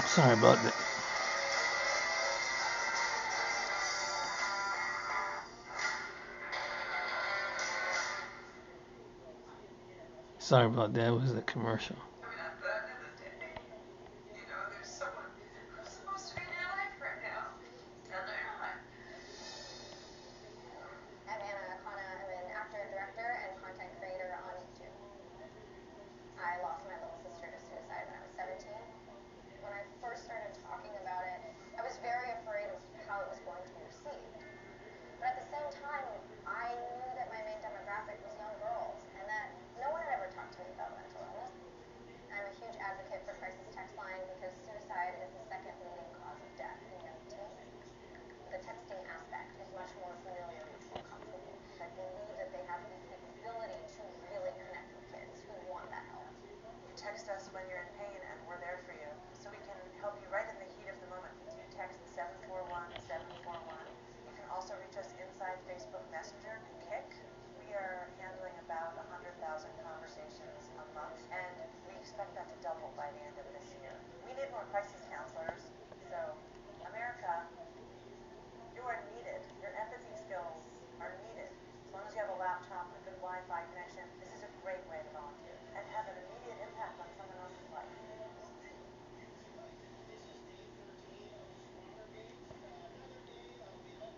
Sorry about that. Sorry about that. It was a commercial.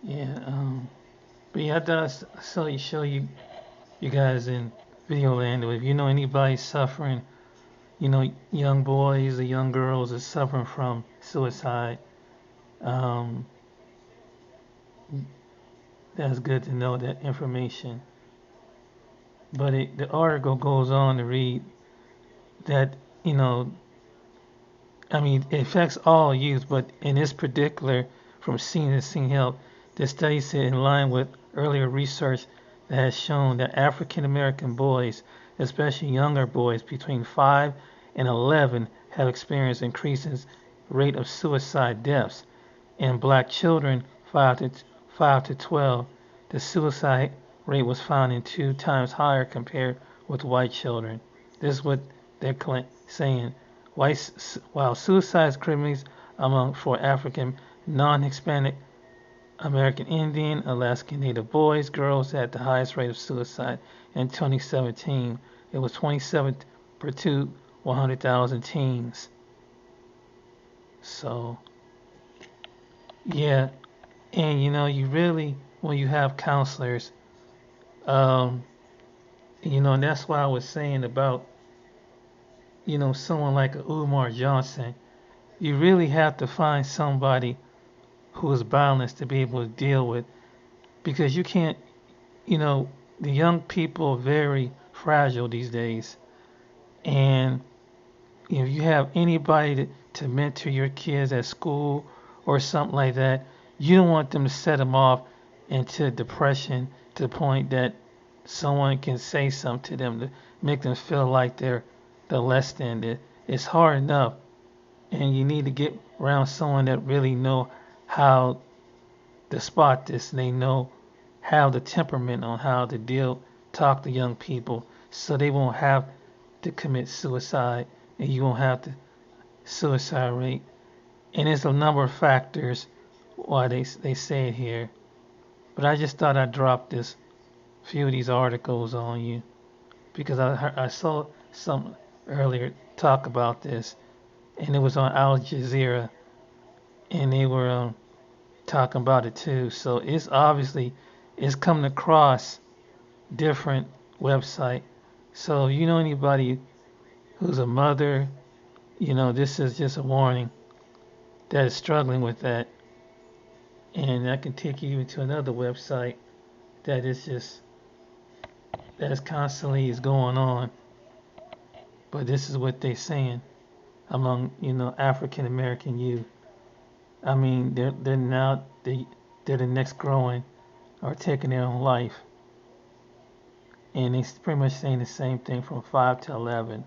Yeah. But yeah, I thought I saw you show you guys in Video Land. If you know anybody suffering, young boys or young girls are suffering from suicide, um, that's good to know that information. But the article goes on to read that, you know, I mean, it affects all youth, but in this particular, from senior to senior health, the study said in line with earlier research that has shown that African American boys, especially younger boys between 5 and 11, have experienced increases rate of suicide deaths. In black children 5 to 12, the suicide rate was found in 2 times higher compared with white children. This is what they're saying. While suicide criminals among for African, non-Hispanic, American Indian, Alaskan Native boys, girls had the highest rate of suicide in 2017. It was 27 per 100,000 teens. So, yeah, and you really, when you have counselors, um, and that's why I was saying about, someone like a Umar Johnson, you really have to find somebody who is balanced to be able to deal with, because you can't, you know, the young people are very fragile these days, and if you have anybody to mentor your kids at school or something like that, you don't want them to set them off into depression to the point that someone can say something to them to make them feel like they're less than. It's hard enough, and you need to get around someone that really know how to spot this. They know have the temperament on how to talk to young people, so they won't have to commit suicide, and you won't have the suicide rate. And there's a number of factors why they say it here. But I just thought I'd drop this few of these articles on you because I saw some earlier talk about this, and it was on Al Jazeera, and they were talking about it too. So it's coming across different website. So if you know anybody who's a mother, this is just a warning that is struggling with that, and I can take you to another website that is just that is constantly is going on. But this is what they're saying among African American youth. I mean, they're now they're the next growing or taking their own life, and they pretty much saying the same thing from 5 to 11.